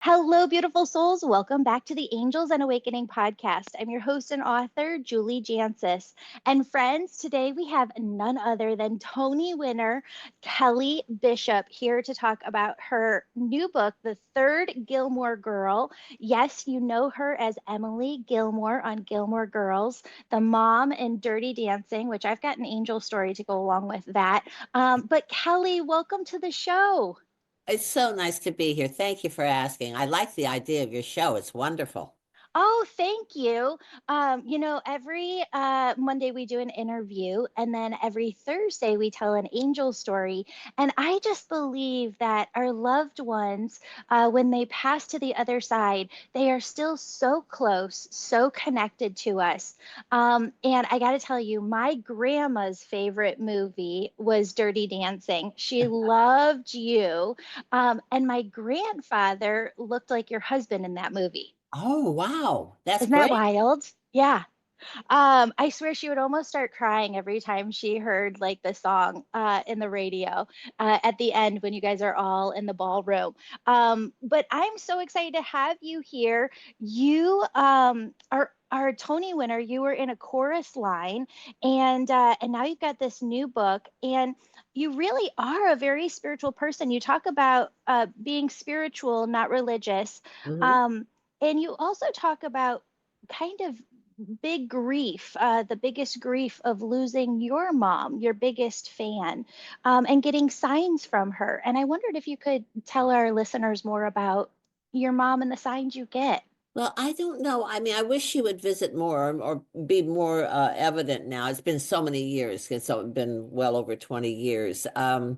Hello, beautiful souls. Welcome back to the Angels and Awakening podcast. I'm your host and author, Julie Jancis. And friends, today we have none other than Tony winner Kelly Bishop here to talk about her new book, The Third Gilmore Girl. Yes, you know her as Emily Gilmore on Gilmore Girls, the mom in Dirty Dancing, which I've got an angel story to go along with that. But Kelly, welcome to the show. It's so nice to be here. Thank you for asking. I like the idea of your show. It's wonderful. Oh, thank you. Every Monday we do an interview, and then every Thursday we tell an angel story. And I just believe that our loved ones, when they pass to the other side, they are still so close, so connected to us. And I got to tell you, my grandma's favorite movie was Dirty Dancing. She loved you. And my grandfather looked like your husband in that movie. Oh, wow. That's Isn't that great. wild? Yeah. I swear she would almost start crying every time she heard like the song in the radio at the end when you guys are all in the ballroom. But I'm so excited to have you here. You are our Tony winner. You were in a chorus line, and now you've got this new book, and you really are a very spiritual person. You talk about being spiritual, not religious, Mhm. um, and you also talk about kind of big grief, the biggest grief of losing your mom, your biggest fan, and getting signs from her. And I wondered if you could tell our listeners more about your mom and the signs you get. Well, I don't know. I mean, I wish she would visit more or be more evident now. It's been so many years. It's been well over 20 years. I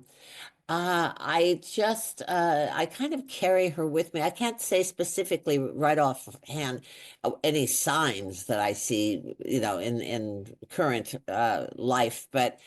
kind of carry her with me. I can't say specifically right offhand any signs that I see, in current life, but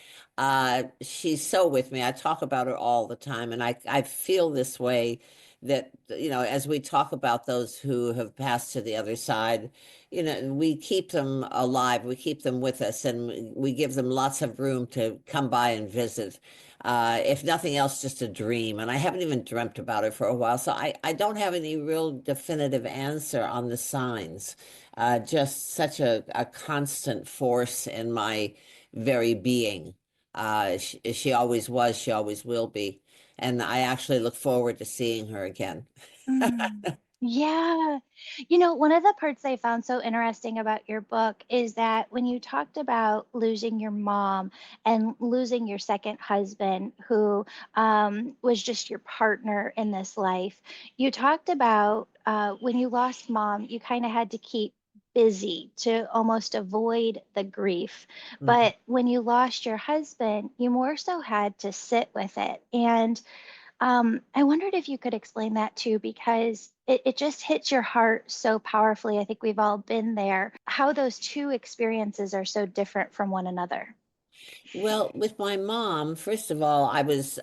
she's so with me. I talk about her all the time, and I feel this way that, as we talk about those who have passed to the other side, we keep them alive, we keep them with us, and we give them lots of room to come by and visit, if nothing else, just a dream. And I haven't even dreamt about it for a while. So I don't have any real definitive answer on the signs. Just such a constant force in my very being. She always was, she always will be. And I actually look forward to seeing her again. Mm. Yeah. One of the parts I found so interesting about your book is that when you talked about losing your mom and losing your second husband, who was just your partner in this life, you talked about when you lost mom, you kind of had to keep busy to almost avoid the grief. Mhm. But when you lost your husband, you more so had to sit with it. And I wondered if you could explain that too, because it just hits your heart so powerfully. I think we've all been there, how those two experiences are so different from one another. Well, with my mom, first of all, I was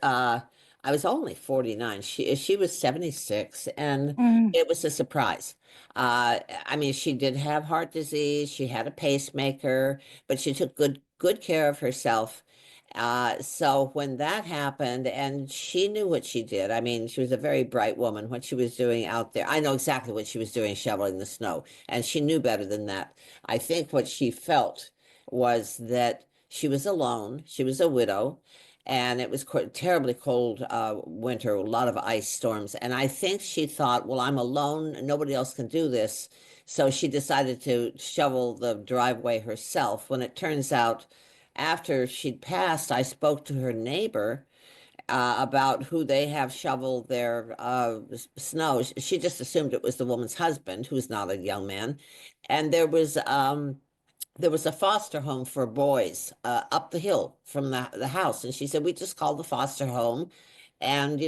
only 49. She was 76, and Mm, it was a surprise. I mean, she did have heart disease, she had a pacemaker, but she took good care of herself. So when that happened, and she knew what she did. I mean, she was a very bright woman. What she was doing out there, I know exactly what she was doing, shoveling the snow, and she knew better than that. I think what she felt was that she was alone. She was a widow, and it was terribly cold winter, a lot of ice storms. And I think she thought, well, I'm alone, and nobody else can do this. So she decided to shovel the driveway herself. When it turns out, after she'd passed, I spoke to her neighbor about who they have shoveled their snow. She just assumed it was the woman's husband, who's not a young man. And there was a foster home for boys up the hill from the house. And she said, we just called the foster home. And,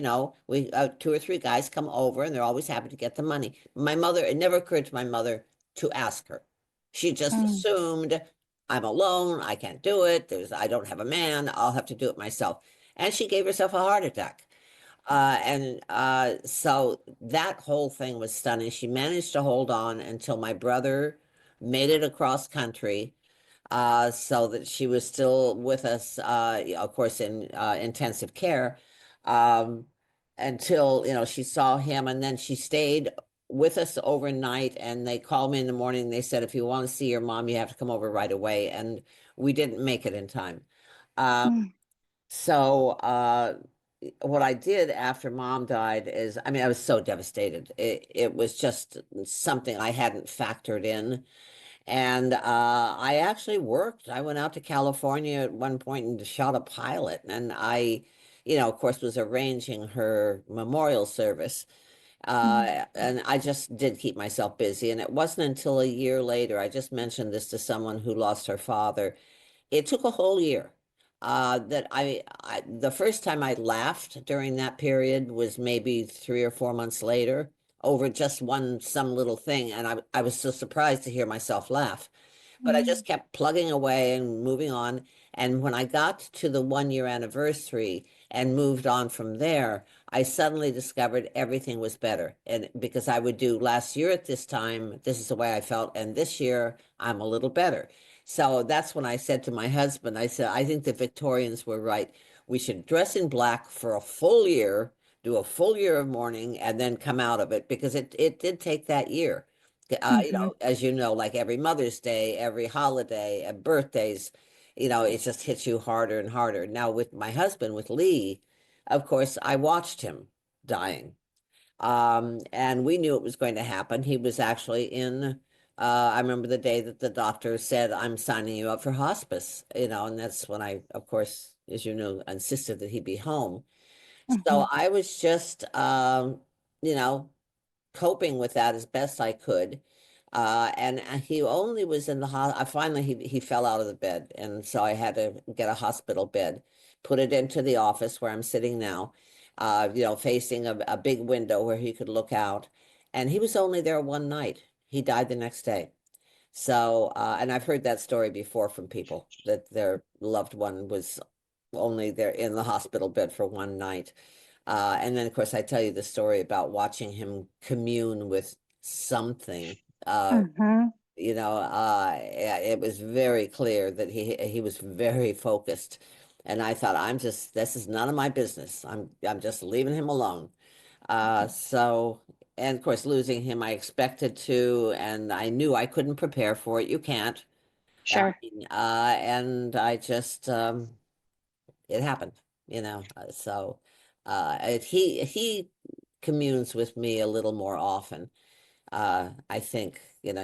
we two or three guys come over and they're always happy to get the money. My mother, it never occurred to my mother to ask her. She just mm, assumed I'm alone. I can't do it. I don't have a man. I'll have to do it myself. And she gave herself a heart attack. And so that whole thing was stunning. She managed to hold on until my brother made it across country, so that she was still with us, of course, in intensive care. Um, until, she saw him, and then she stayed with us overnight, and they called me in the morning. They said, if you want to see your mom, you have to come over right away. And we didn't make it in time. Uh, Mm, so what I did after mom died is, I mean, I was so devastated. It was just something I hadn't factored in. And I actually worked. I went out to California at one point and shot a pilot. And of course, was arranging her memorial service. mm, And I just did keep myself busy. And it wasn't until a year later, I just mentioned this to someone who lost her father. It took a whole year. That the first time I laughed during that period was maybe 3 or 4 months later over just some little thing. And I was so surprised to hear myself laugh. But I just mm, kept plugging away and moving on. And when I got to the 1 year anniversary and moved on from there, I suddenly discovered everything was better. And because I would do last year at this time, this is the way I felt. And this year, I'm a little better. So that's when I said to my husband, I said, I think the Victorians were right. We should dress in black for a full year, do a full year of mourning, and then come out of it because it did take that year. mhm, As you know, like every Mother's Day, every holiday, and birthdays, it just hits you harder and harder. Now, with my husband, with Lee, of course, I watched him dying. And we knew it was going to happen. He was actually I remember the day that the doctor said, I'm signing you up for hospice, and that's when I, of course, as you know, insisted that he be home. So mhm, I was just, you know, coping with that as best I could. And he only was in the hospital. Finally, he fell out of the bed. And so I had to get a hospital bed, put it into the office where I'm sitting now, facing a big window where he could look out. And he was only there one night. He died the next day. So, and I've heard that story before from people that their loved one was only there in the hospital bed for one night. And then, of course, I tell you the story about watching him commune with something. Uh, mhm. yeah, it was very clear that he was very focused, and I thought, this is none of my business. I'm just leaving him alone. So, and of course, losing him, I expected to, and I knew I couldn't prepare for it. You can't. I Sure. mean, and I just it happened, so he communes with me a little more often. I think, and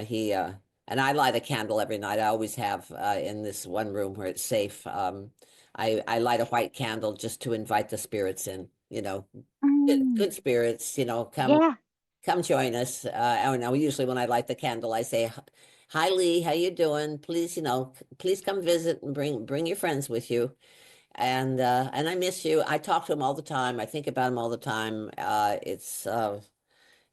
I light a candle every night. I always have in this one room where it's safe. I light a white candle just to invite the spirits in, Mm, good spirits, yeah, come join us. I know usually when I light the candle, I say, "Hi Lee, how you doing? Please, please come visit and bring your friends with you." And I miss you. I talk to him all the time. I think about him all the time.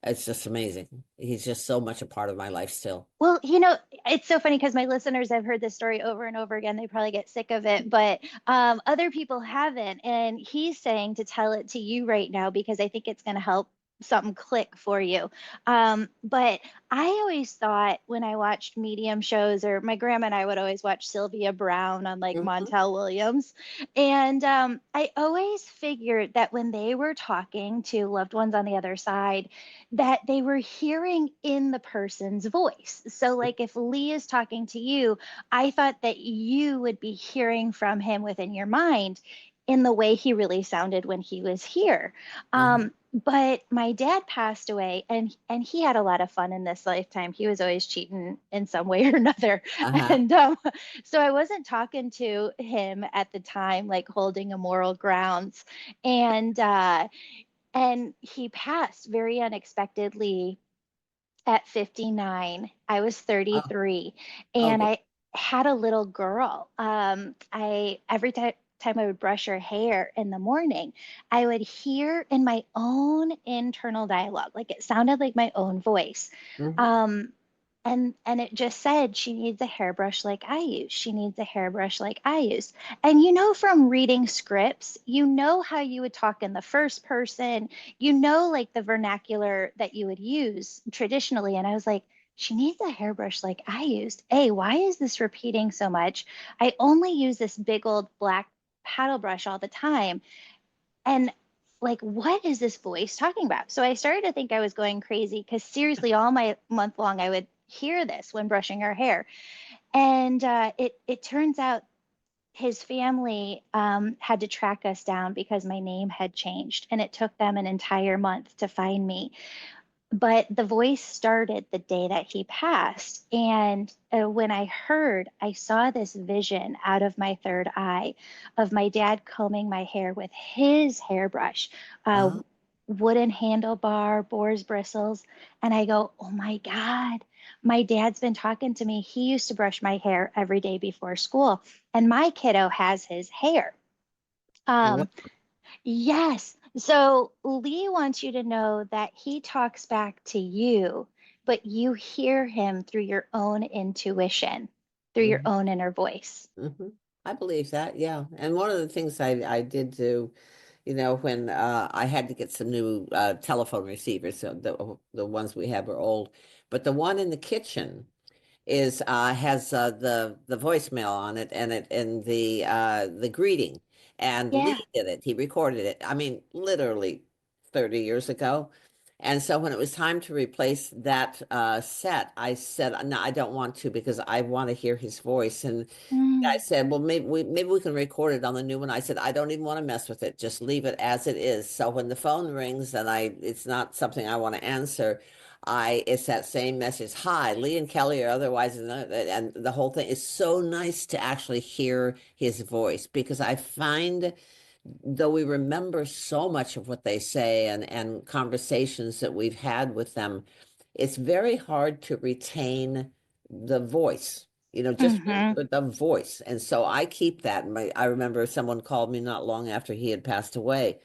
It's just amazing. He's just so much a part of my life still. well, it's so funny because my listeners have heard this story over and over again. They probably get sick of it, but other people haven't. And he's saying to tell it to you right now because I think it's going to help something click for you. But I always thought when I watched medium shows, or my grandma and I would always watch Sylvia Brown on like Mhm. Montel Williams. And I always figured that when they were talking to loved ones on the other side, that they were hearing in the person's voice. So, like if Lee is talking to you, I thought that you would be hearing from him within your mind in the way he really sounded when he was here. Uh-huh. But my dad passed away, and he had a lot of fun in this lifetime. He was always cheating in some way or another, Uh-huh. and so I wasn't talking to him at the time, like holding a moral grounds, and he passed very unexpectedly at 59. I was Oh, 33, oh, and I had a little girl. I every time I would brush her hair in the morning, I would hear in my own internal dialogue, like it sounded like my own voice. mhm. Um, and it just said she needs a hairbrush like I use. She needs a hairbrush like I use. And from reading scripts, how you would talk in the first person, like the vernacular that you would use traditionally. And I was like, she needs a hairbrush like I used. Hey, why is this repeating so much? I only use this big old black paddle brush all the time. And like, what is this voice talking about? So I started to think I was going crazy because seriously, all my month long, I would hear this when brushing her hair. And it turns out his family had to track us down because my name had changed, and it took them an entire month to find me. But the voice started the day that he passed. And when I heard, I saw this vision out of my third eye of my dad combing my hair with his hairbrush, uh, Uh-huh. wooden handlebar, boar's bristles. And I go, oh my God, my dad's been talking to me. He used to brush my hair every day before school, and my kiddo has his hair. Wow. Um, Yes. So Lee wants you to know that he talks back to you, but you hear him through your own intuition, through your Mhm. own inner voice. Mhm. I believe that, yeah. And one of the things I did do, when I had to get some new telephone receivers, so the ones we have are old, but the one in the kitchen is has the voicemail on it, and the greeting. And Yeah. Lee did it. He recorded it. I mean, literally 30 years ago. And so when it was time to replace that set, I said, no, I don't want to because I want to hear his voice. And I Mm, said, well, maybe we can record it on the new one. I said, I don't even want to mess with it. Just leave it as it is. So when the phone rings and it's not something I want to answer, it's that same message. Hi, Lee and Kelly or otherwise, and the whole thing is so nice to actually hear his voice because I find though we remember so much of what they say and conversations that we've had with them, it's very hard to retain the voice, just hmm remember the voice. And so I keep that. I remember someone called me not long after he had passed away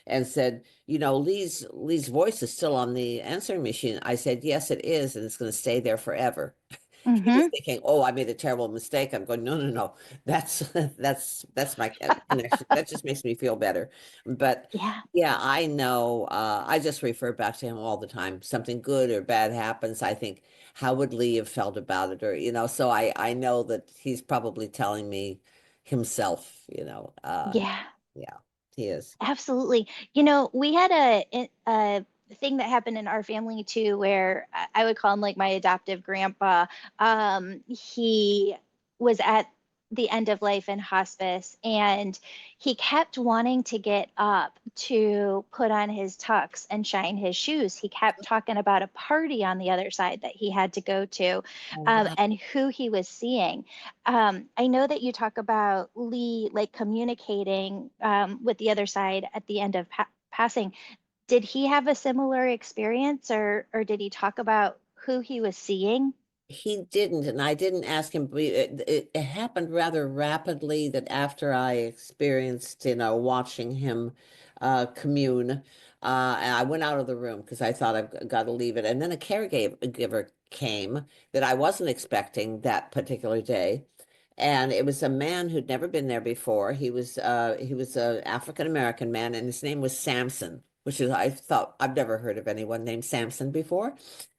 and said, Lee's voice is still on the answering machine. I said, yes, it is, and it's going to stay there forever. He was hmm thinking, "Oh, I made a terrible mistake." I'm going, "No, no, no. That's that's my connection. That just makes me feel better." But Yeah. yeah, I know. I just refer back to him all the time. Something good or bad happens. I think, how would Lee have felt about it, or so I know that he's probably telling me himself. Yeah. Yeah, he is. Absolutely. We had a thing that happened in our family too, where I would call him like my adoptive grandpa. He was at the end of life in hospice, and he kept wanting to get up to put on his tux and shine his shoes. He kept talking about a party on the other side that he had to go to, Oh, wow. and who he was seeing. I know that you talk about Lee like communicating with the other side at the end of passing. Did he have a similar experience, or did he talk about who he was seeing? He didn't, and I didn't ask him. But it happened rather rapidly that after I experienced, watching him commune, and I went out of the room because I thought I've got to leave it. And then a caregiver came that I wasn't expecting that particular day. And it was a man who'd never been there before. He was a African American man, and his name was Samson, which is I thought I've never heard of anyone named Samson before.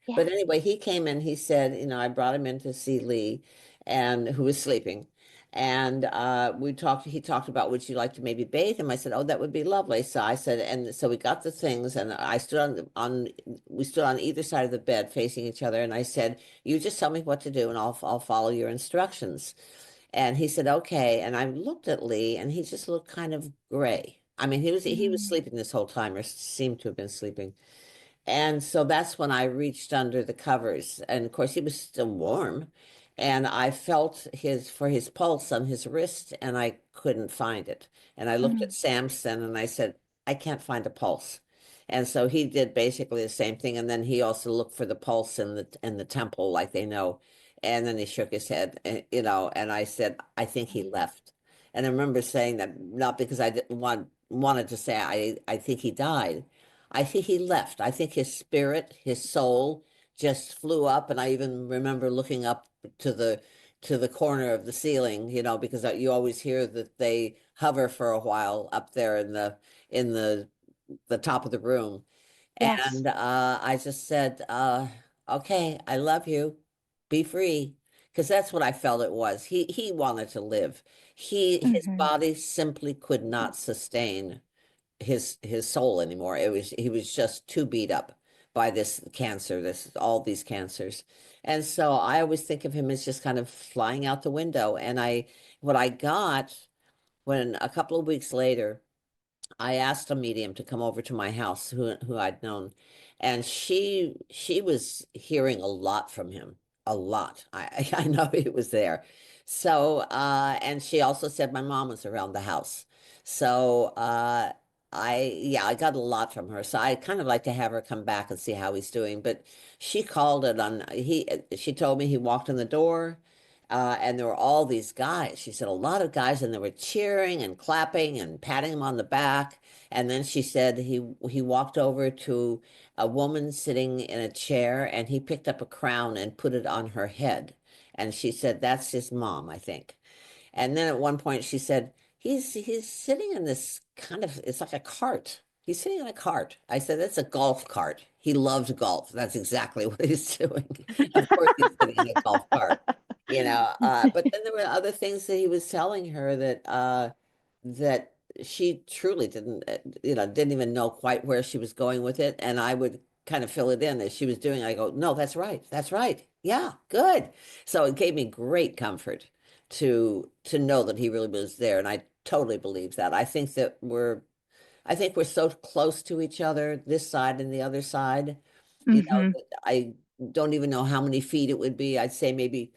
Yeah. But anyway, he came in, he said, I brought him in to see Lee and who was sleeping. And he talked about, would you like to maybe bathe him? I said, oh, that would be lovely. So I said, and so we got the things and I stood we stood on either side of the bed facing each other. And I said, you just tell me what to do and I'll follow your instructions. And he said, okay. And I looked at Lee and he just looked kind of gray. I mean, he was Mm, sleeping this whole time or seemed to have been sleeping. And so that's when I reached under the covers. And of course, he was still warm. And I felt his pulse on his wrist, and I couldn't find it. And I looked at mm, Samson and I said, I can't find a pulse. And so he did basically the same thing. And then he also looked for the pulse in the temple, like they know. And then he shook his head, and I said, I think he left. And I remember saying that not because I didn't wanted to say I think he died. I think he left. I think his spirit, his soul just flew up. And I even remember looking up to the corner of the ceiling, because you always hear that they hover for a while up there in the top of the room. yes. And I just said, okay, I love you. Be free. Because that's what I felt it was. He wanted to live. His Hmm body simply could not sustain his soul anymore. It was he was just too beat up by this cancer, this all these cancers. And so I always think of him as just kind of flying out the window. And I what I got when a couple of weeks later I asked a medium to come over to my house who I'd known, and she was hearing a lot from him, a lot. I know he was there. So and she also said my mom was around the house. So I got a lot from her. So I kind of like to have her come back and see how he's doing. But she called it on she told me he walked in the door. And there were all these guys. She said a lot of guys, and they were cheering and clapping and patting him on the back. And then she said he walked over to a woman sitting in a chair, and he picked up a crown and put it on her head. And she said, "That's his mom, I think." And then at one point she said, he's sitting in this kind of, it's like a cart. He's sitting in a cart. I said, "That's a golf cart. He loves golf. That's exactly what he's doing." Of course he's sitting in a golf cart, but then there were other things that he was telling her that she truly didn't, didn't even know quite where she was going with it. And I would kind of fill it in as she was doing. I go, "No, that's right. That's right. Yeah, good." So it gave me great comfort to know that he really was there. And I totally believe that. I think we're so close to each other, this side and the other side. Hmm. That I don't even know how many feet it would be. I'd say maybe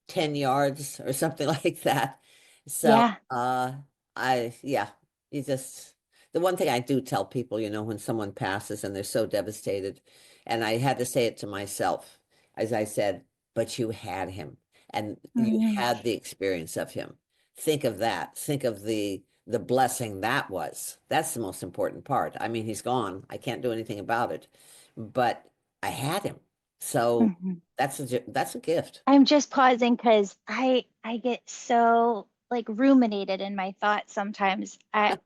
10 yards or something like that. So, Yeah. yeah, you just, the one thing I do tell people, when someone passes and they're so devastated, and I had to say it to myself, as I said, "But you had him and you Mm. had the experience of him. Think of that. Think of the blessing that was. That's the most important part. I mean, he's gone. I can't do anything about it, but I had him. So Mhm. that's a gift." I'm just pausing because I get so like ruminated in my thoughts sometimes. I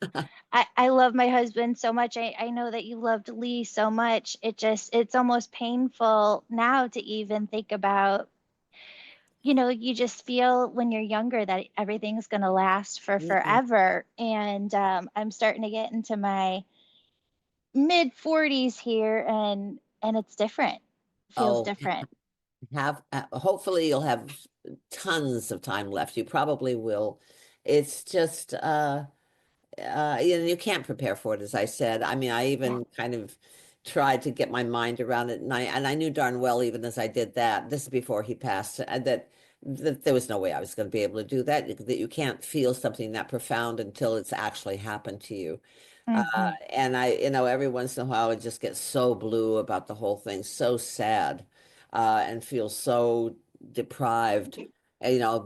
love my husband so much. I know that you loved Lee so much. It's almost painful now to even think about, you just feel when you're younger that everything's going to last for Mm-mm. forever. And I'm starting to get into my mid 40s here, and it's different. Feels Oh, different. hopefully you'll have tons of time left. You probably will. It's just you can't prepare for it, as I said. I mean, I Yeah. even kind of tried to get my mind around it, and I knew darn well, even as I did that, this is before he passed, that there was no way I was going to be able to do that. That you can't feel something that profound until it's actually happened to you. Hmm. And every once in a while, I just get so blue about the whole thing, so sad, and feel so deprived,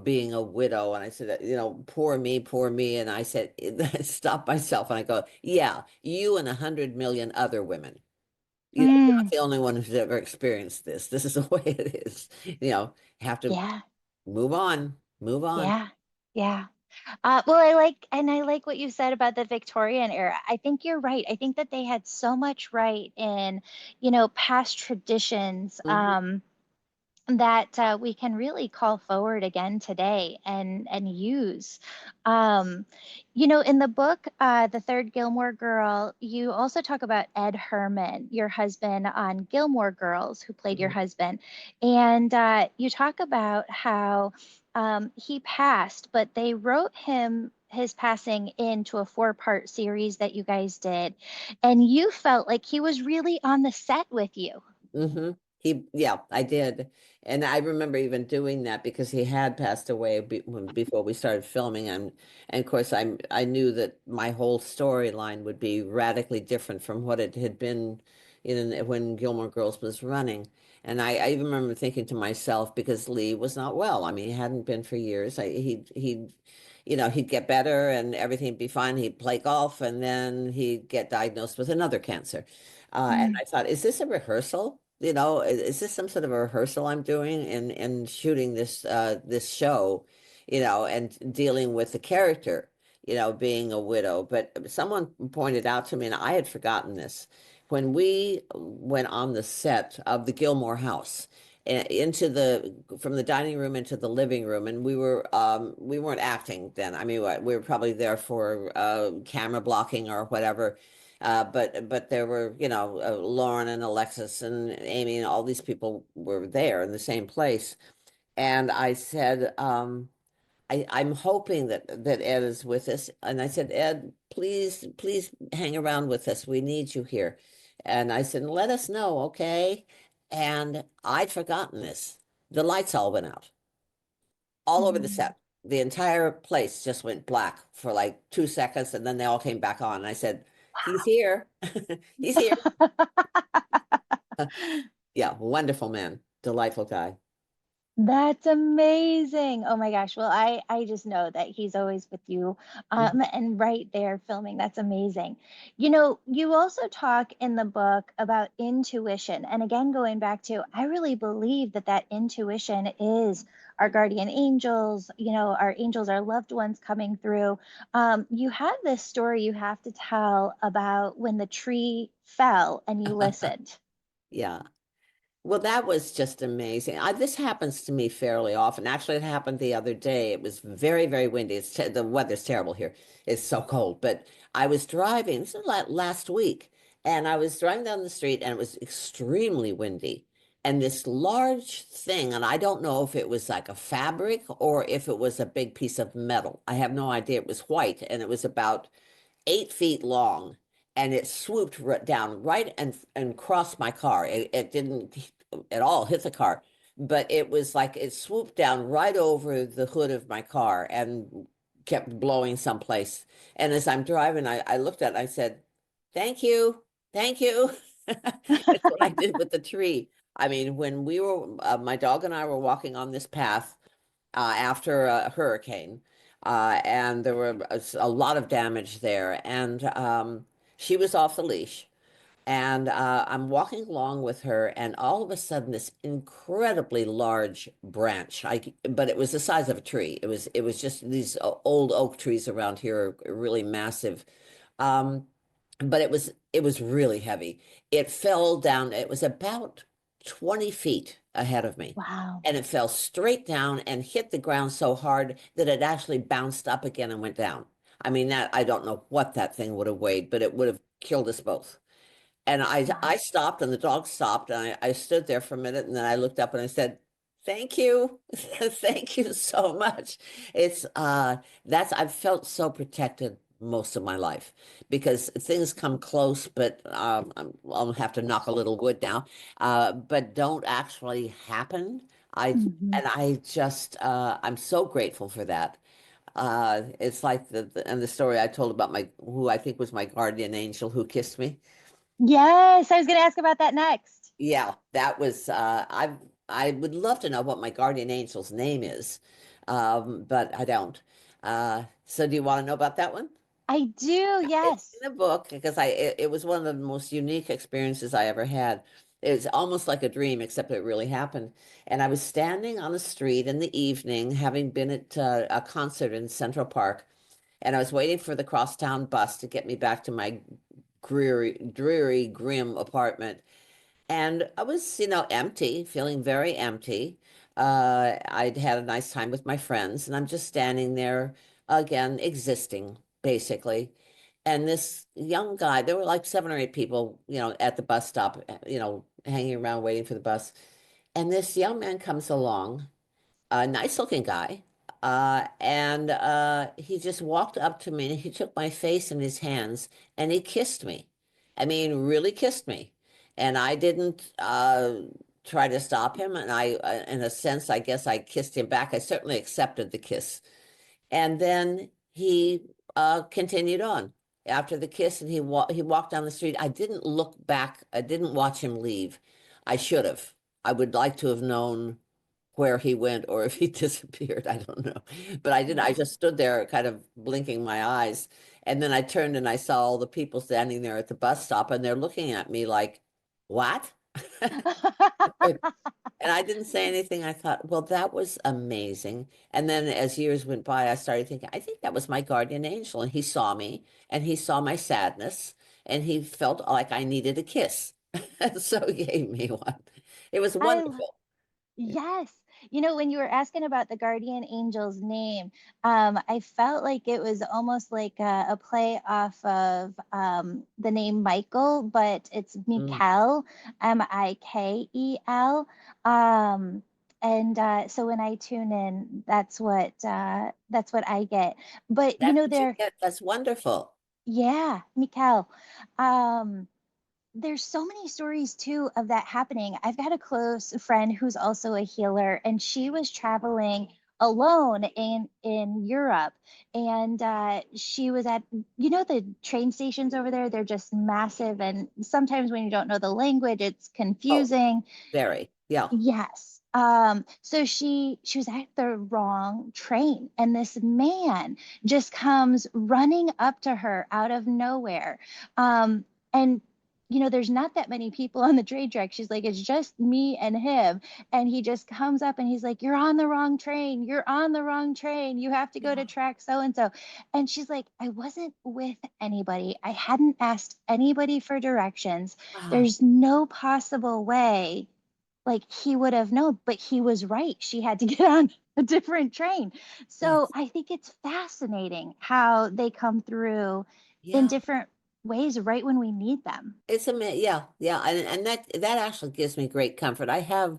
being a widow. And I said, poor me. And I said, stop myself. And I go, "Yeah, you and 100 million other women. You're not Mm. the only one who's ever experienced this. This is the way it is. Have to Yeah. move on, move on." Yeah. Yeah. Well, I like what you said about the Victorian era. I think you're right. I think that they had so much right in, past traditions. Hmm. That we can really call forward again today and use. Um, in the book, The Third Gilmore Girl, you also talk about Ed Herman, your husband on Gilmore Girls, who played your husband, and you talk about how he passed, but they wrote his passing into a four-part series that you guys did, and you felt like he was really on the set with you. Hmm. Yeah, I did. And I remember even doing that because he had passed away before we started filming. And of course, I knew that my whole storyline would be radically different from what it had been when Gilmore Girls was running. And I even remember thinking to myself, because Lee was not well. I mean, he hadn't been for years. He'd get better and everything would be fine. He'd play golf, and then he'd get diagnosed with another cancer. And Mm. I thought, is this a rehearsal? Is this some sort of a rehearsal I'm doing in shooting this show, and dealing with the character, being a widow. But someone pointed out to me, and I had forgotten this, when we went on the set of the Gilmore house, into the from the dining room into the living room, and we weren't acting then. I mean, we were probably there for camera blocking or whatever. But there were, Lauren and Alexis and Amy and all these people were there in the same place. And I said, I'm hoping that Ed is with us. And I said, Ed, please hang around with us. We need you here. And I said, let us know, okay? And I'd forgotten this. The lights all went out all over the Mm. set. The entire place just went black for like 2 seconds, and then they all came back on. And I said, he's here. He's here. Yeah, wonderful man, delightful guy. That's amazing. Oh my gosh. Well, I just know that he's always with you, Mhm. and right there filming. That's amazing. You also talk in the book about intuition. And again, going back to, I really believe that that intuition is our guardian angels, our angels, our loved ones coming through. You have this story you have to tell about when the tree fell and you listened. Yeah. Well, that was just amazing. This happens to me fairly often. Actually, it happened the other day. It was very, very windy. The weather's terrible here. It's so cold. But I was driving, this is last week, and I was driving down the street and it was extremely windy. And this large thing, and I don't know if it was like a fabric or if it was a big piece of metal. I have no idea. It was white and it was about 8 feet long, and it swooped down right and crossed my car. It didn't at all hit the car, but it was like it swooped down right over the hood of my car and kept blowing someplace. And as I'm driving, I looked at it, I said, "Thank you, thank you." That's what I did with the tree. I mean, when my dog and I were walking on this path after a hurricane, and there were a lot of damage there. And she was off the leash, and I'm walking along with her, and all of a sudden, this incredibly large branch, but it was the size of a tree. It was just these old oak trees around here are really massive. Um, but it was really heavy. It fell down. It was about 20 feet ahead of me. Wow. And it fell straight down and hit the ground so hard that it actually bounced up again and went down. I mean, that I don't know what that thing would have weighed, but it would have killed us both. And I Wow. stopped and the dog stopped and I stood there for a minute and then I looked up and I said, "Thank you. Thank you so much." It's that's I've felt so protected most of my life because things come close, but I'll have to knock a little wood now, but don't actually happen. I Mhm. and I just I'm so grateful for that. It's like and the story I told about my who I think was my guardian angel who kissed me. Yes, I was going to ask about that next. Yeah, that was I would love to know what my guardian angel's name is. But I don't. So do you want to know about that one? I do, It's yes. in a book because it was one of the most unique experiences I ever had. It's almost like a dream, except it really happened. And I was standing on the street in the evening, having been at a concert in Central Park, and I was waiting for the crosstown bus to get me back to my dreary, grim apartment. And I was, empty, feeling very empty. I'd had a nice time with my friends, and I'm just standing there again, existing, basically. And this young guy, there were like 7 or 8 people, at the bus stop, hanging around waiting for the bus. And this young man comes along, a nice looking guy. And he just walked up to me and he took my face in his hands and he kissed me. I mean, really kissed me. And I didn't try to stop him. And in a sense, I guess I kissed him back. I certainly accepted the kiss. And then he continued on after the kiss and he walked down the street. I didn't look back. I didn't watch him leave. I should have. I would like to have known where he went or if he disappeared. I don't know. But I didn't. I Wow. just stood there kind of blinking my eyes. And then I turned and I saw all the people standing there at the bus stop and they're looking at me like, what? And I didn't say anything. I thought, well, that was amazing. And then as years went by, I started thinking, I think that was my guardian angel. And he saw me and he saw my sadness and he felt like I needed a kiss. So he gave me one. It was I wonderful. Yes. When you were asking about the guardian angel's name, I felt like it was almost like a play off of the name Michael, but it's Mm. Mikel, Mikel. And so when I tune in, that's what I get. But That's what you there, get. That's wonderful. yeah, Mikel. Um, there's so many stories too of that happening. I've got a close friend who's also a healer, and she was traveling alone in Europe, and she was at the train stations over there. They're just massive, and sometimes when you don't know the language, it's Oh, confusing. very. Yeah. Yes. So she was at the wrong train, and this man just comes running up to her out of nowhere. And there's not that many people on the train track. She's like, it's just me and him. And he just comes up and he's like, you're on the wrong train. You're on the wrong train. You have to go to Yeah. track so and so. And she's like, I wasn't with anybody. I hadn't asked anybody for directions. Wow. There's no possible way like he would have known, but he was right. She had to get on a different train. So That's, I think it's fascinating how they come through in yeah. different ways right when we need them. It's a yeah, yeah, and that actually gives me great comfort. I have,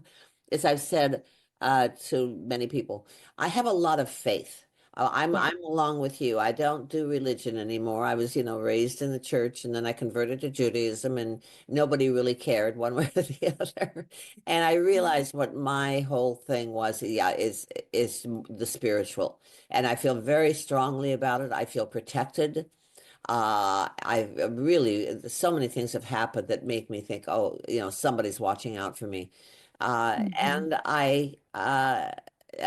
as I've said to many people, I have a lot of faith. Yeah. I'm along with you. I don't do religion anymore. I was, raised in the church, and then I converted to Judaism, and nobody really cared one way or the other. And I realized what my whole thing was, yeah, is the spiritual, and I feel very strongly about it. I feel protected. I really, so many things have happened that make me think, oh, somebody's watching out for me. Hmm. And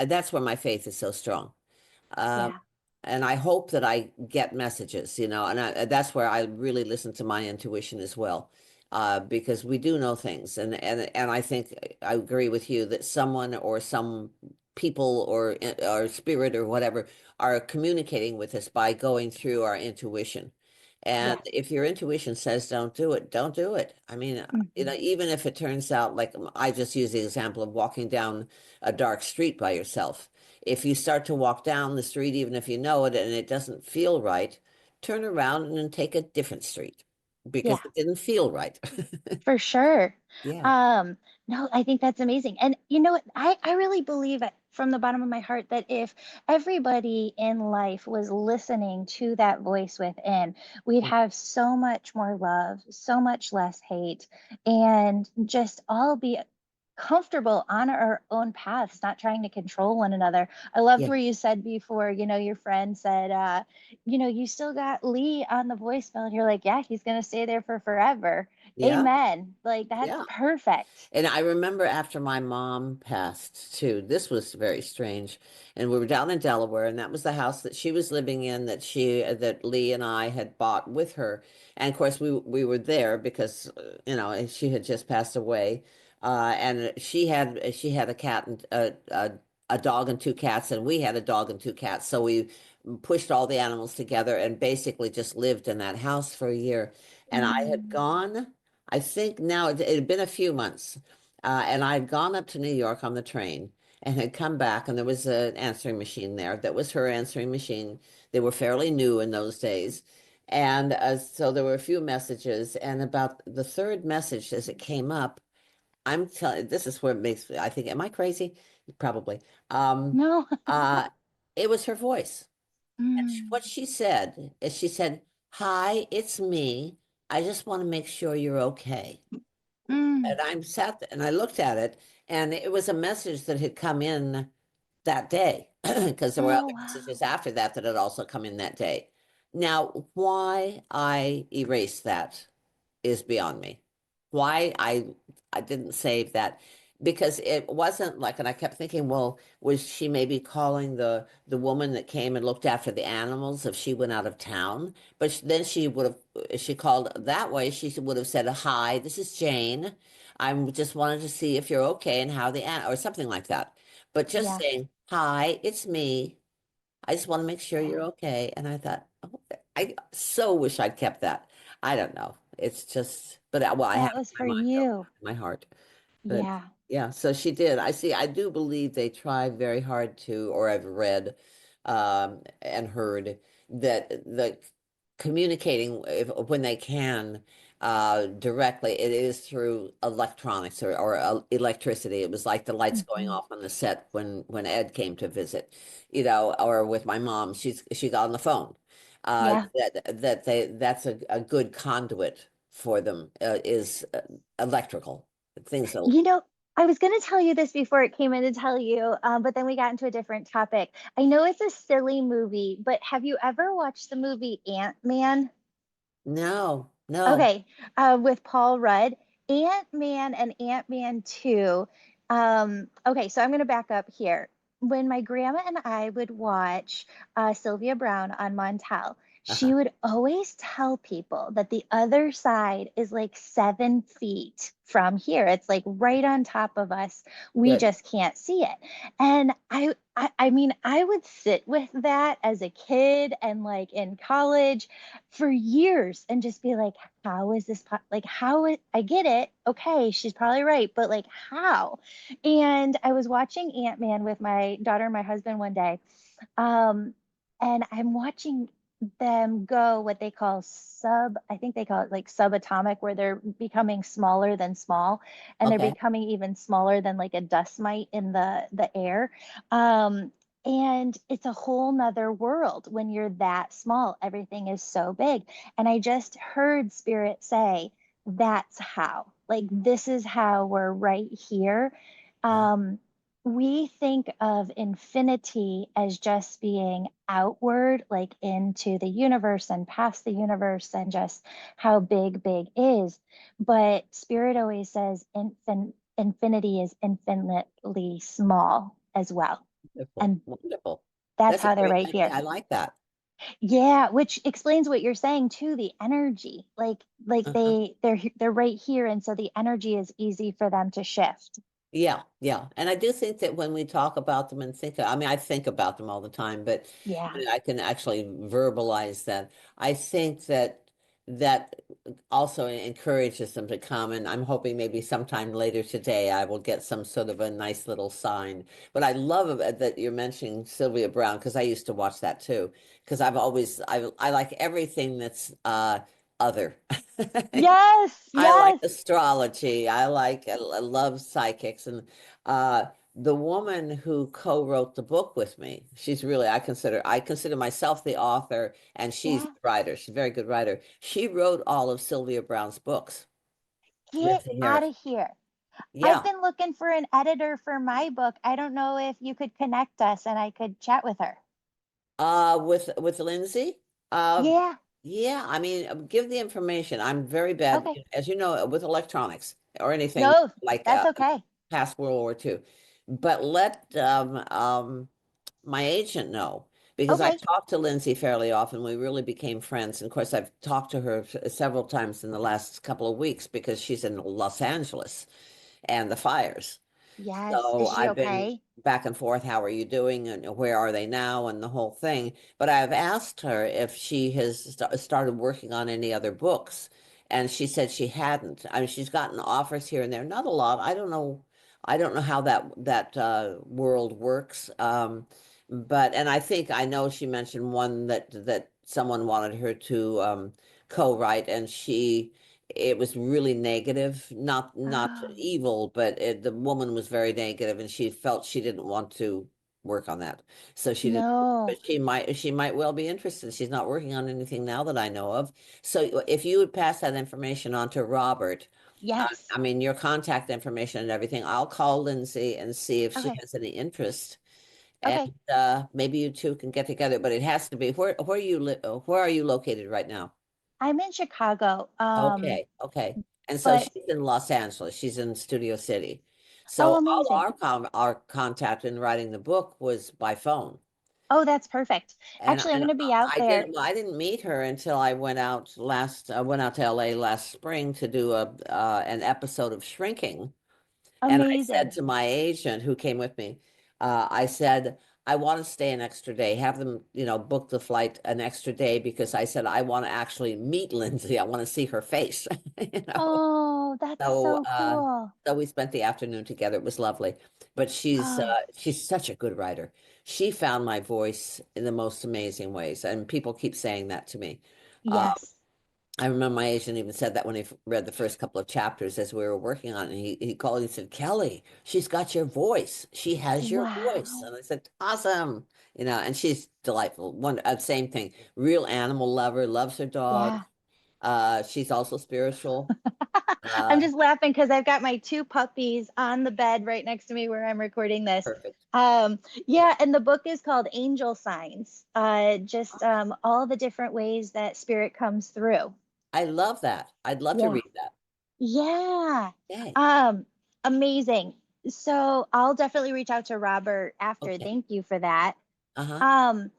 that's where my faith is so strong. Um, Yeah. and I hope that I get messages, that's where I really listen to my intuition as well. Because we do know things, and I think I agree with you that someone or some people or spirit or whatever are communicating with us by going through our intuition. And Yes. if your intuition says don't do it, don't do it. I mean, Hmm. even if it turns out like I just use the example of walking down a dark street by yourself. If you start to walk down the street, even if you know it and it doesn't feel right, turn around and then take a different street because Yeah. it didn't feel right. For sure. Yeah. Um, no, I think that's amazing. And you know what? I really believe it from the bottom of my heart that if everybody in life was listening to that voice within, we'd have so much more love, so much less hate, and just all be comfortable on our own paths, not trying to control one another. I loved Yeah. where you said before, your friend said, you still got Lee on the voicemail, and you're like, yeah, he's gonna stay there for forever. Yeah. Amen. Like that's Yeah. perfect. And I remember after my mom passed too, this was very strange. And we were down in Delaware, and that was the house that she was living in that Lee and I had bought with her. And of course we were there because she had just passed away. And she had a cat and a dog and two cats, and we had a dog and two cats. So we pushed all the animals together and basically just lived in that house for a year. And I had Mm. gone, I think now it had been a few months. And I'd gone up to New York on the train and had come back, and there was an answering machine there. That was her answering machine. They were fairly new in those days. And so there were a few messages. And about the third message, as it came up, I'm telling this is where it makes I think, am I crazy? Probably. Um, No. uh, it was her voice. And what Mm. she said is she said, "Hi, it's me. I just want to make sure you're okay." Mm. And I'm sat and I looked at it, and it was a message that had come in that day because there were Oh other wow. messages after that that had also come in that day. Now, why I erased that is beyond me. Why I didn't save that because it wasn't like, and I kept thinking, well, was she maybe calling the woman that came and looked after the animals if she went out of town? But then she would have, if she called that way, she would have said, "Hi, this is Jane. I'm just wanted to see if you're okay and how or something like that." But just Yeah. saying, "Hi, it's me. I just want to make sure you're Yeah. okay." And I thought, oh, I so wish I'd kept that. I don't know. It's just, but well, I have That it was in for my mind though, you. in my heart. But Yeah. yeah, so she did. I see. I do believe they try very hard to, or I've read and heard that the communicating when they can directly, it is through electronics or electricity. It was like the lights going Mhm. off on the set when Ed came to visit, you know, or with my mom, she's on the phone. Yeah. That's a good conduit for them is electrical things. You know, I was going to tell you this before it came in to tell you, but then we got into a different topic. I know it's a silly movie, but have you ever watched the movie Ant-Man? No, no. Okay, with Paul Rudd, Ant-Man and Ant-Man 2. Okay, so I'm going to back up here. When my grandma and I would watch Sylvia Brown on Montel, she Uh-huh. would always tell people that the other side is like 7 feet from here. It's like right on top of us. We Good. just can't see it. And I mean, I would sit with that as a kid and like in college for years and just be like, how is this like I get it, okay, she's probably right, but like how? And I was watching Ant-Man with my daughter and my husband one day, um and I'm watching them go what they call I think they call it like subatomic, where they're becoming smaller than small, and they're Okay. becoming even smaller than like a dust mite in the air. Um and it's a whole nother world when you're that small. Everything is so big. And I just heard Spirit say, that's how, like, this is how we're right here. Um, we think of infinity as just being outward, like into the universe and past the universe, and just how big is. But Spirit always says infinity is infinitely small as well. Wonderful. And Wonderful. that's That's a how they're great right idea. here. I like that. Yeah, which explains what you're saying too, the energy. Like Uh-huh. they're right here, and so the energy is easy for them to shift. Yeah, yeah. And I do think that when we talk about them and I mean, I think about them all the time, but Yeah. I can actually verbalize that. I think that also encourages them to come. And I'm hoping maybe sometime later today I will get some sort of a nice little sign. But I love that you're mentioning Sylvia Brown because I used to watch that too. Because I like everything that's other. Yes, I like yes. astrology. I love psychics. And uh, the woman who co-wrote the book with me, she's really, I consider myself the author and she's Yeah. the writer. She's a very good writer. She wrote all of Sylvia Brown's books Get with the out hair. of here. I've Yeah. been looking for an editor for my book. I don't know if you could connect us and I could chat with her. With Lindsay. Uh, Yeah. yeah, I mean, give the information. I'm very bad, Okay. as you know, with electronics or anything No, like that's okay. past World War II. But let my agent know because I Okay. talked to Lindsay fairly often. We really became friends. And of course, I've talked to her several times in the last couple of weeks because she's in Los Angeles and the fires. Yes. So Is she I've been okay? back and forth. How are you doing? And where are they now? And the whole thing. But I've asked her if she has started working on any other books. And she said she hadn't. I mean, she's gotten offers here and there, not a lot. I don't know. I don't know how that world works. But and I think I know she mentioned one that someone wanted her to co-write, and it was really negative, not Oh, evil, but the woman was very negative and she felt she didn't want to work on that. So she didn't, no. but she might well be interested. She's not working on anything now that I know of. So if you would pass that information on to Robert, Yes. I mean your contact information and everything, I'll call Lindsay and see if she Okay. has any interest. And Okay. maybe you two can get together, but it has to be where are you located right now? I'm in Chicago. Okay, okay. And so But she's in Los Angeles. She's in Studio City. oh, So all amazing. our contact in writing the book was by phone. Oh, that's perfect. And Actually, I'm and going to be out there. I didn't meet her until I went out to LA last spring to do a an episode of Shrinking. And I said Amazing. to my agent who came with me, I said, I want to stay an extra day, have them, book the flight an extra day because I said I want to actually meet Lindsay. I want to see her face, you know. Oh, that's So, so cool. so we spent the afternoon together. It was lovely. But Oh, she's such a good writer. She found my voice in the most amazing ways, and people keep saying that to me. Uh, yes. I remember my agent even said that when he read the first couple of chapters as we were working on it. He called and said, Kelly, she's got your voice. She has your voice. Wow. And I said, awesome. And she's delightful. Same thing. Real animal lover, loves her dog. Yeah. She's also spiritual. I'm Uh, just laughing because I've got my two puppies on the bed right next to me where I'm recording this. Perfect. Um, Yeah. yeah, and the book is called Angel Signs. Just all the different ways that spirit comes through. I love that. I'd love to Yeah. read that. Yeah. Yay. Um, Amazing. So I'll definitely reach out to Robert after. Okay. Thank you for that. Uh-huh. Um,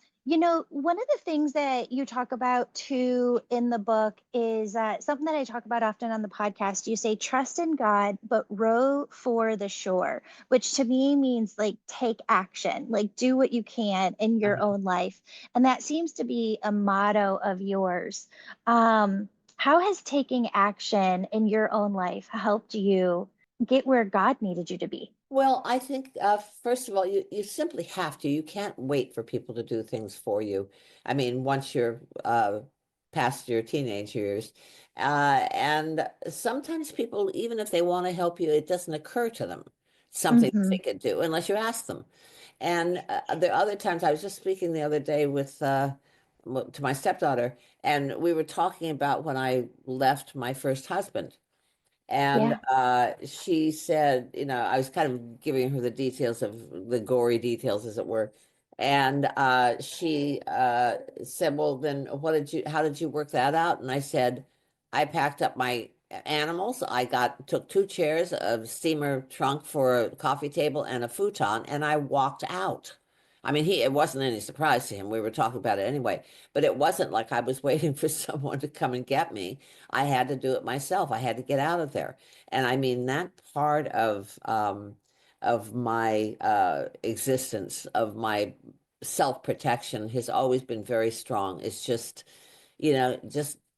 one of the things that you talk about too in the book is something that I talk about often on the podcast. You say, trust in God, but row for the shore, which to me means like take action, like do what you can in your Uh-huh. own life. And that seems to be a motto of yours. Um, how has taking action in your own life helped you get where God needed you to be? Well, I think first of all, you simply have to. You can't wait for people to do things for you. I mean, once you're past your teenage years, and sometimes people, even if they want to help you, it doesn't occur to them something that Mm-hmm. they could do unless you ask them. And there are other times I was just speaking the other day with to my stepdaughter, and we were talking about when I left my first husband. And Yeah. she said, I was kind of giving her the details of the gory details, as it were. And she said, well, then how did you work that out? And I said, I packed up my animals. Took two chairs, a steamer trunk for a coffee table, and a futon, and I walked out. I mean, it wasn't any surprise to him. We were talking about it anyway, but it wasn't like I was waiting for someone to come and get me. I had to do it myself. I had to get out of there. And I mean, that part of my existence, of my self-protection has always been very strong. It's just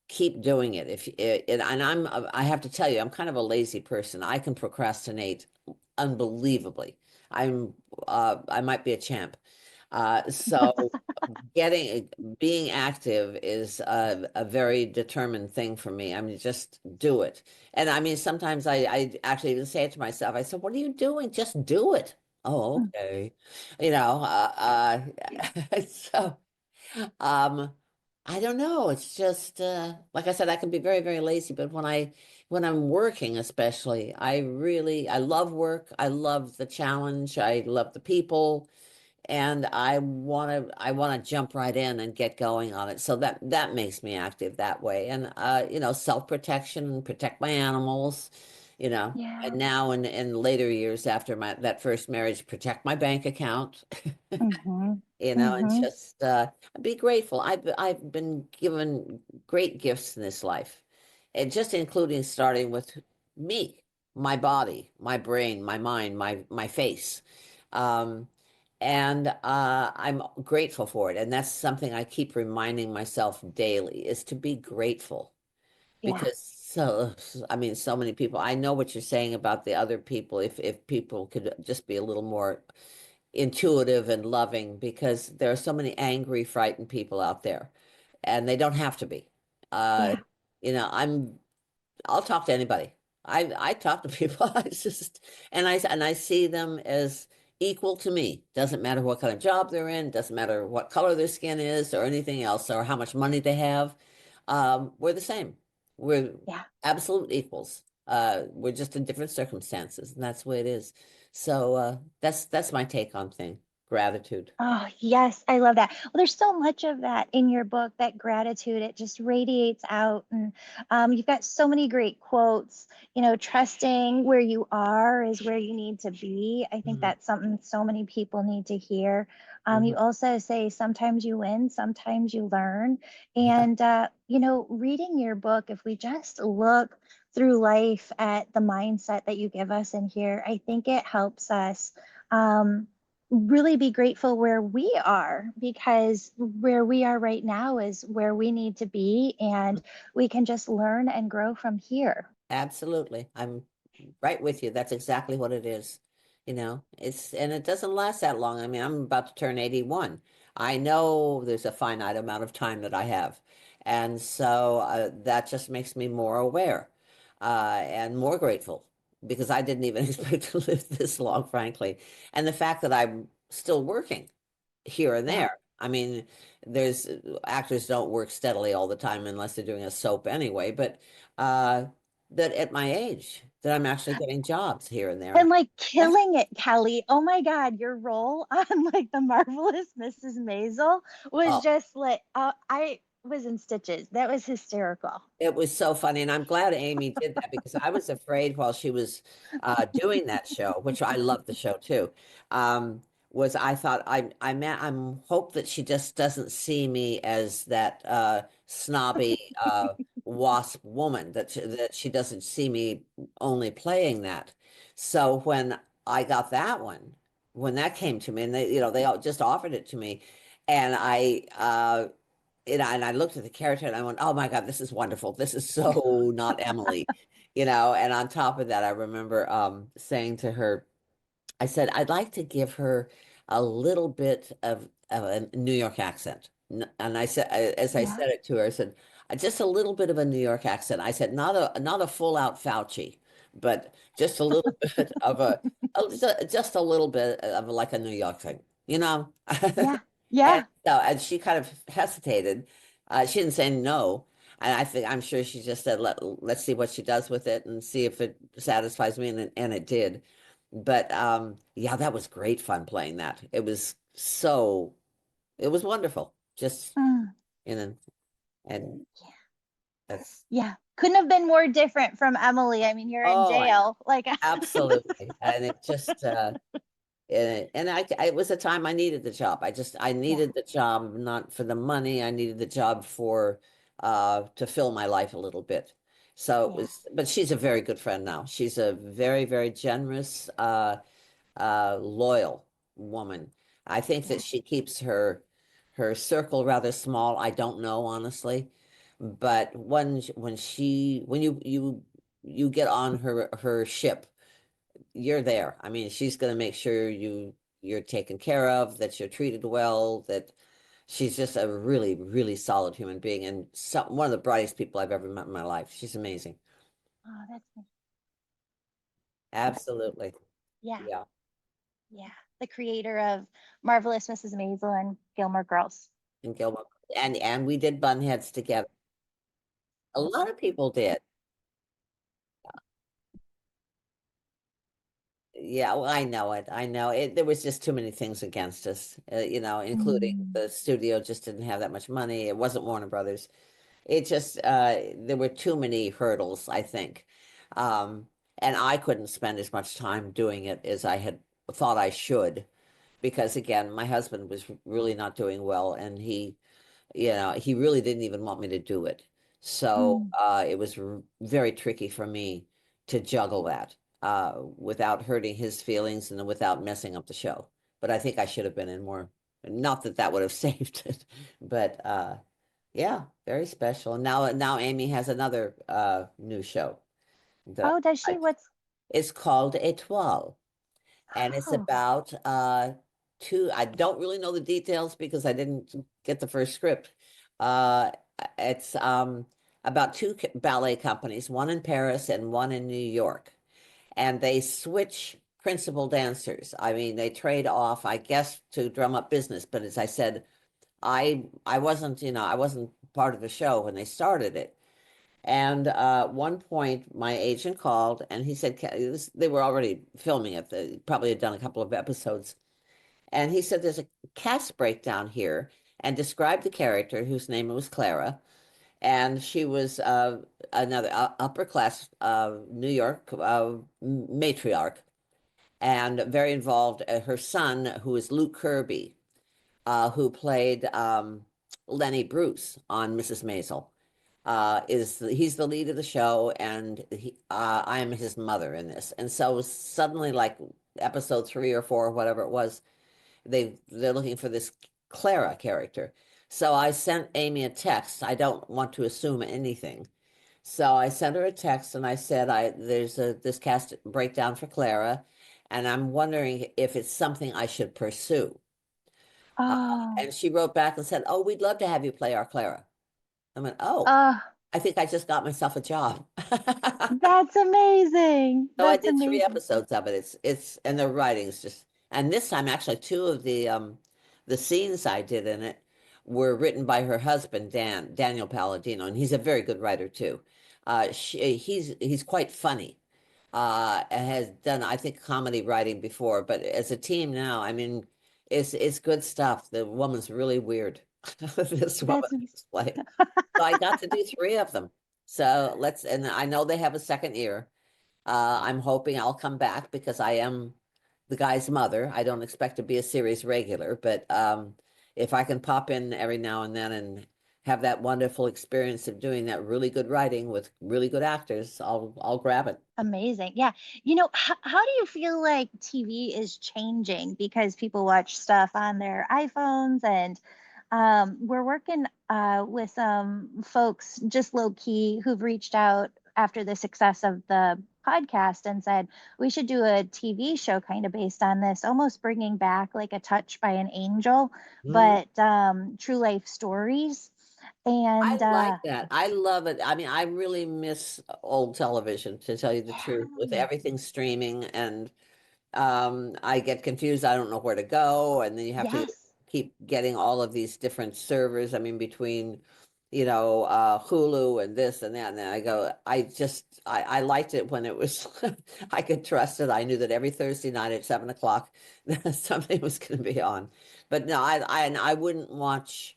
keep doing it. If it, and I have to tell you, I'm kind of a lazy person. I can procrastinate unbelievably. I might be a champ. So getting being active is a very determined thing for me. I mean, just do it. And I mean, sometimes I actually even say it to myself. I said, "What are you doing? Just do it." Oh, okay. You know, so um, I don't know. It's just like I said, I can be very, very lazy, but when I'm working, especially, I love work. I love the challenge. I love the people, and I want to jump right in and get going on it. So that makes me active that way. And self-protection and protect my animals, Yeah. and now in later years after my that first marriage, protect my bank account. Mm-hmm. And Mm-hmm. just be grateful. I've been given great gifts in this life, and just including starting with me, my body, my brain, my mind, my face. Um, and I'm grateful for it. And that's something I keep reminding myself daily is to be grateful Yeah. because I mean, so many people, I know what you're saying about the other people. If people could just be a little more intuitive and loving, because there are so many angry, frightened people out there, and they don't have to be. Uh, Yeah. I'll talk to anybody. I talk to people. I just and I see them as equal to me. Doesn't matter what kind of job they're in, doesn't matter what color their skin is or anything else or how much money they have. We're the same. We're Yeah. absolute equals. We're just in different circumstances, and that's the way it is. So that's my take on thing. Gratitude. Oh, yes, I love that. Well, there's so much of that in your book, that gratitude, it just radiates out. And you've got so many great quotes. Trusting where you are is where you need to be. I think Mhm. that's something so many people need to hear. Mhm. You also say sometimes you win, sometimes you learn. Yeah. And, reading your book, if we just look through life at the mindset that you give us in here, I think it helps us. Um, really be grateful where we are, because where we are right now is where we need to be, and we can just learn and grow from here. Absolutely. I'm right with you. That's exactly what it is. And it doesn't last that long. I mean, I'm about to turn 81. I know there's a finite amount of time that I have. And so that just makes me more aware and more grateful because I didn't even expect to live this long, frankly. And the fact that I'm still working here and Yeah. there. I mean, there's actors don't work steadily all the time unless they're doing a soap anyway, but uh that at my age that I'm actually getting jobs here and there. And like That's killing it, Kelly. Oh my God, your role on like the marvelous Mrs. Maisel was oh, just like, I was in stitches. That was hysterical. it was so funny, and I'm glad Amy did that because I was afraid while she was doing that show, which I love the show too. Um, was I thought I'm hope that she just doesn't see me as that snobby wasp woman that she doesn't see me only playing that. So when I got that one, when that came to me, and they all just offered it to me, and I looked at the character and I went, "Oh my God, this is wonderful. This is so not Emily," And on top of that, I remember saying to her, I said, I'd like to give her a little bit of a New York accent. And I said, as I Yeah. said it to her, I said, just a little bit of a New York accent. I said, not a full out Fauci, but just a little bit of just a little bit of like a New York thing, you know? Yeah. And Yeah. so, and she kind of hesitated. She didn't say no. And I'm sure she just said, let's see what she does with it and see if it satisfies me. And it did. But yeah, that was great fun playing that. It was wonderful. Just, Mm, you know, and yeah. that's, Yeah. Couldn't have been more different from Emily. I mean, you're in oh, I know. jail. Like, Absolutely. And it just, it was a time I needed the job. I yeah. needed the job, not for the money. I needed the job to fill my life a little bit. So it Yeah. was, but she's a very good friend now. She's a very, very generous, loyal woman. I think that Yeah. she keeps her circle rather small. I don't know, honestly. But when you get on her ship, you're there. I mean, she's going to make sure you're taken care of, that you're treated well, that she's just a really, really solid human being and one of the brightest people I've ever met in my life. She's amazing. Oh, that's nice. Absolutely. Yeah. Yeah. Yeah. The creator of Marvelous Mrs. Maisel and Gilmore Girls. And Gilmore. And we did Bunheads together. A lot of people did. Yeah, well, I know it. I know it. There was just too many things against us, including Mm. the studio just didn't have that much money. It wasn't Warner Brothers. It just there were too many hurdles, I think. Um, and I couldn't spend as much time doing it as I had thought I should because again, my husband was really not doing well and he really didn't even want me to do it. So Mm. it was very tricky for me to juggle that without hurting his feelings and without messing up the show. But I think I should have been in more. Not that that would have saved it, but yeah, very special. And now Amy has another new show that Oh, does she? What's, it's called Étoile, and it's oh, about two. I don't really know the details because I didn't get the first script. Uh, it's about two ballet companies, one in Paris and one in New York, and they switch principal dancers. I mean, they trade off, I guess, to drum up business. But as I said, I wasn't, I wasn't part of the show when they started it. And at one point, my agent called and he said they were already filming it. They probably had done a couple of episodes. And he said, there's a cast breakdown here and described the character whose name was Clara. And she was another upper class New York matriarch and very involved. Her son, who is Luke Kirby, who played Lenny Bruce on Mrs. Maisel. He's the lead of the show, and I am his mother in this. And so suddenly, like episode 3 or 4, whatever it was, They're looking for this Clara character. So I sent Amy a text. I don't want to assume anything. So I sent her a text and I said, there's a this cast breakdown for Clara, and I'm wondering if it's something I should pursue. Uh, Oh, and she wrote back and said, "Oh, we'd love to have you play our Clara." I went, "Oh, uh, I think I just got myself a job." that's amazing. So I That's did three amazing. episodes of it. It's and the writing's just, and this time actually two of the scenes I did in it were written by her husband Daniel Palladino, and he's a very good writer too. He's quite funny. And has done, I think, comedy writing before, but as a team now, I mean, it's good stuff. The woman's really weird. This woman That's is like, so I got to do three of them. So and I know they have a second year. I'm hoping I'll come back because I am the guy's mother. I don't expect to be a series regular, but if I can pop in every now and then and have that wonderful experience of doing that really good writing with really good actors, I'll grab it. amazing. Yeah. How do you feel like TV is changing because people watch stuff on their iPhones and we're working with some folks just low key who've reached out after the success of the podcast and said we should do a TV show kind of based on this, almost bringing back like a touch by an angel, Mm, but true life stories. I And like that. I love it. I mean, I really miss old television, to tell you the truth, with yeah, everything streaming and I get confused. I don't know where to go, and then you have to yes, keep getting all of these different servers. I mean, between, Hulu and this and that, and then I go, I liked it when it was, I could trust it. I knew that every Thursday night at 7 o'clock, something was going to be on. But no, and I wouldn't watch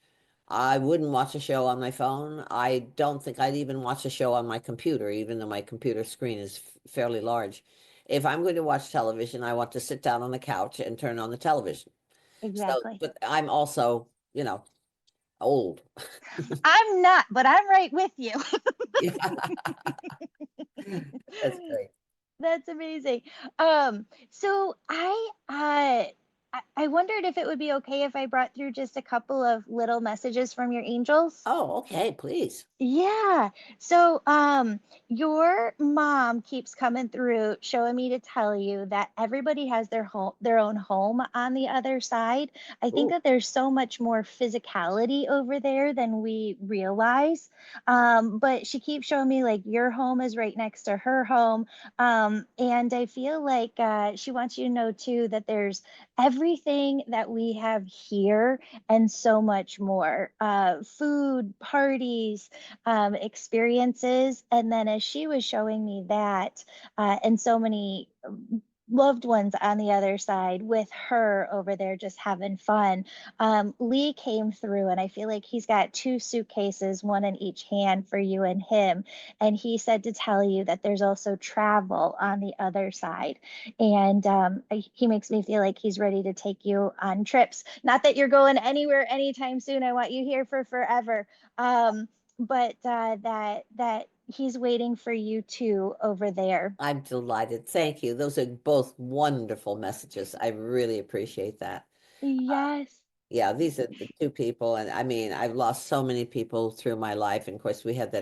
a show on my phone. I don't think I'd even watch a show on my computer, even though my computer screen is fairly large. If I'm going to watch television, I want to sit down on the couch and turn on the television. So, exactly. but I'm also, old. I'm not, but I'm right with you. Yeah, that's great. That's amazing. So I wondered if it would be okay if I brought through just a couple of little messages from your angels. Oh, okay, please. Yeah. So, your mom keeps coming through, showing me to tell you that everybody has their own home on the other side. I think Ooh, that there's so much more physicality over there than we realize. But she keeps showing me like your home is right next to her home. And I feel like she wants you to know too that there's everything that we have here and so much more. Food, parties, experiences. And then as she was showing me that, and so many loved ones on the other side with her over there just having fun. Lee came through, and I feel like he's got two suitcases, one in each hand for you and him. And he said to tell you that there's also travel on the other side. And he makes me feel like he's ready to take you on trips. Not that you're going anywhere anytime soon. I want you here for forever. But that he's waiting for you too over there. I'm delighted. Thank you. Those are both wonderful messages. I really appreciate that. Yes. Yeah, these are the two people, and I mean, I've lost so many people through my life, and of course, we had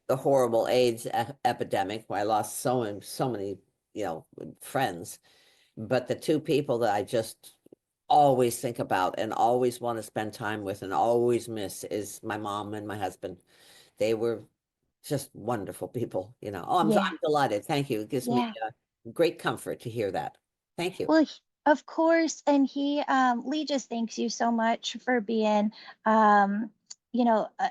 the horrible AIDS epidemic where I lost so many, friends. But the two people that I just always think about and always want to spend time with and always miss is my mom and my husband. They were just wonderful people. Oh, Yeah. I'm delighted. Thank you. It gives me Yeah. great comfort to hear that. Thank you. Well, of course, and Lee just thanks you so much for being, um,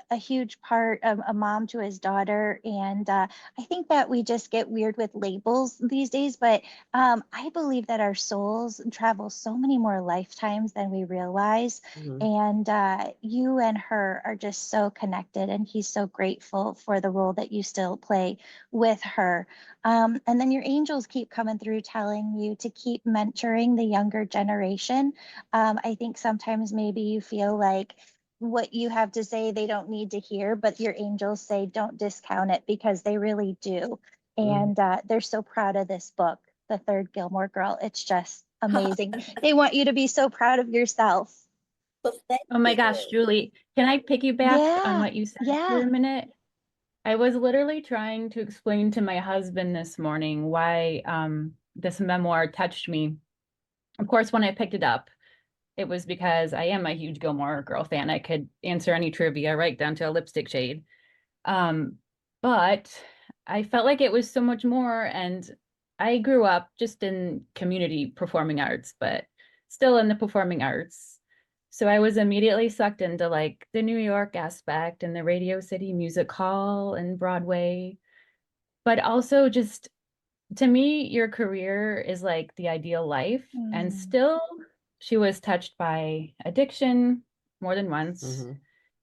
a huge part of a mom to his daughter. And I think that we just get weird with labels these days, but I believe that our souls travel so many more lifetimes than we realize. Mhm. And you and her are just so connected, and he's so grateful for the role that you still play with her. And then your angels keep coming through telling you to keep mentoring the younger generation. I think sometimes maybe you feel like what you have to say they don't need to hear, but your angels say don't discount it because they really do. Mhm. And they're so proud of this book, The Third Gilmore Girl. It's just amazing. They want you to be so proud of yourself. Well, thank Oh my gosh, you. Julie, can I piggyback on Yeah. what you said for Yeah. a minute? I was literally trying to explain to my husband this morning why this memoir touched me. Of course, when I picked it up, it was because I am a huge Gilmore Girl fan. I could answer any trivia right down to a lipstick shade. Um, but I felt like it was so much more. And I grew up just in community performing arts, but still in the performing arts. So I was immediately sucked into like the New York aspect and the Radio City Music Hall and Broadway, but also just to me, your career is like the ideal life. And Mm, still, she was touched by addiction more than once. Hmm.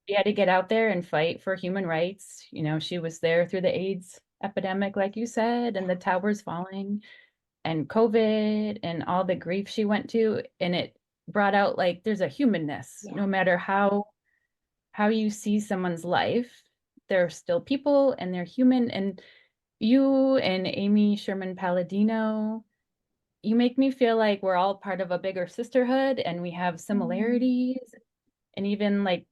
She had to get out there and fight for human rights. You know, she was there through the AIDS epidemic, like you said, and the towers falling and COVID and all the grief she went to. And it brought out like there's a humanness, yeah. no matter how you see someone's life, they're still people and they're human. And you and Amy Sherman Palladino, you make me feel like we're all part of a bigger sisterhood and we have Mm. similarities. And even like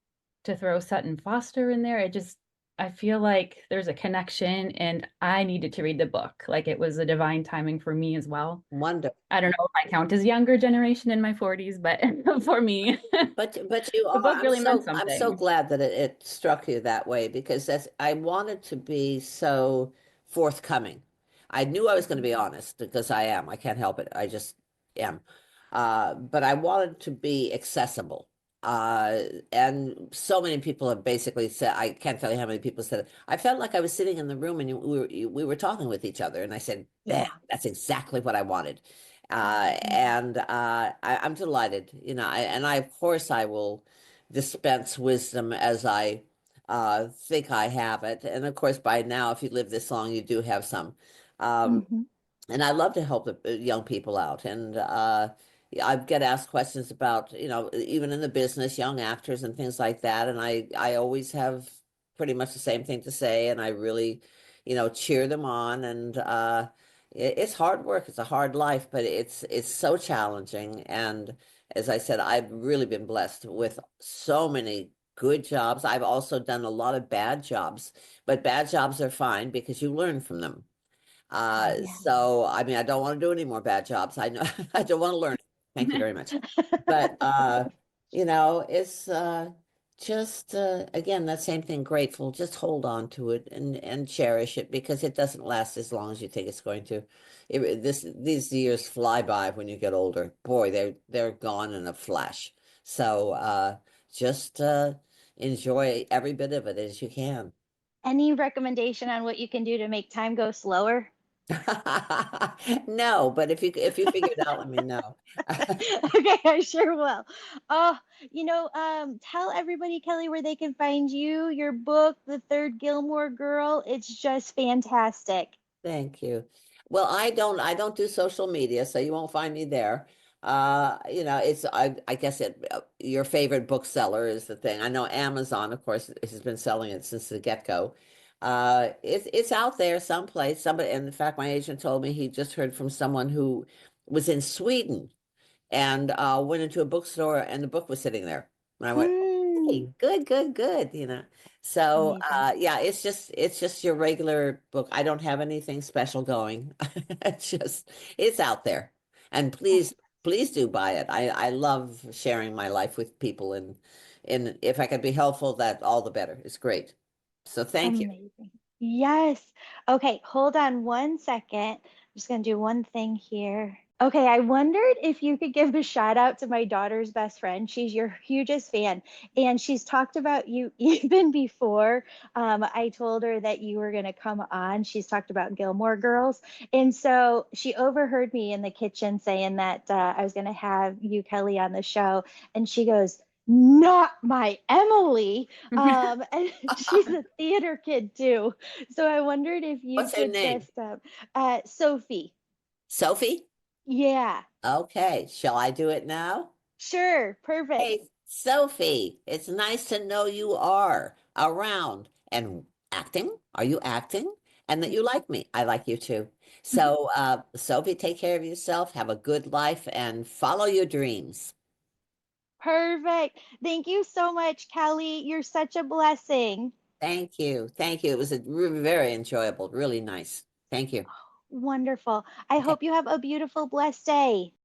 to throw Sutton Foster in there, I feel like there's a connection and I needed to read the book. Like it was a divine timing for me as well. Wonderful. I don't know if I count as younger generation in my 40s, but for me, But you the are. book really meant I'm so something. glad that it struck you that way because I wanted to be so forthcoming. I knew I was going to be Mhm. honest because I am. I can't help it. I just am. But I wanted to be accessible. Uh, and so many people have basically said, I can't tell you how many people said it. I felt like I was sitting in the room and we were talking with each other. And I said, "Bam, Yeah. that's exactly what I wanted." Mhm. I'm delighted, and of course I will dispense wisdom as I think I have it. And of course, by now, if you live this long, you do have some. Um, Mhm. and I love to help the young people out. And I get asked questions about, even in the business, young actors and things like that. And I always have pretty much the same thing to say. And I really, cheer them on. And it's hard work. It's a hard life, but it's so challenging. And as I said, I've really been blessed with so many good jobs. I've also done a lot of bad jobs, but bad jobs are fine because you learn from them. Yeah. So I mean, I don't want to do any more bad jobs. I know I don't want to learn. Thank you very much. But it's just again that same thing, grateful. Just hold on to it and cherish it because it doesn't last as long as you think it's going to. These years fly by when you get older. Boy, they're gone in a flash. So just enjoy every bit of it as you can. Any recommendation on what you can do to make time go slower? No, but if you figure it out, let me know. Okay, I sure will. Oh, tell everybody, Kelly, where they can find you, your book, The Third Gilmore Girl. It's just fantastic. Thank you. Well, I don't do social media, so you won't find me there. It's I guess your favorite bookseller is the thing. I know Amazon, of course, has been selling it since the get-go. It's out there someplace. Somebody, and in fact, my agent told me he just heard from someone who was in Sweden and went into a bookstore and the book was sitting there. And I went, Mm, hey, good, good, good, So amazing. yeah, it's just your regular book. I don't have anything special going. It's out there. And please do buy it. I love sharing my life with people and if I could be helpful, that all the better. It's great. So thank you. Amazing. Yes. Okay, hold on one second. I'm just going to do one thing here. Okay, I wondered if you could give a shout out to my daughter's best friend. She's your hugest fan, and she's talked about you even before I told her that you were going to come on. She's talked about Gilmore Girls. And so she overheard me in the kitchen saying that I was going to have you, Kelly, on the show. And she goes, not my Emily. And she's a theater kid too. So I wondered if you What's her could name? just, Sophie. Sophie? Yeah, Okay. Shall I do it now? sure. Perfect. Hey, Sophie, it's nice to know you are around and acting. Are you acting? and that you like me. I like you too. So, Sophie, take care of yourself, have a good life, and follow your dreams. Perfect. Thank you so much, Kelly. You're such a blessing. Thank you. Thank you. It was very enjoyable, really nice. Thank you. Wonderful. I Okay. hope you have a beautiful, blessed day.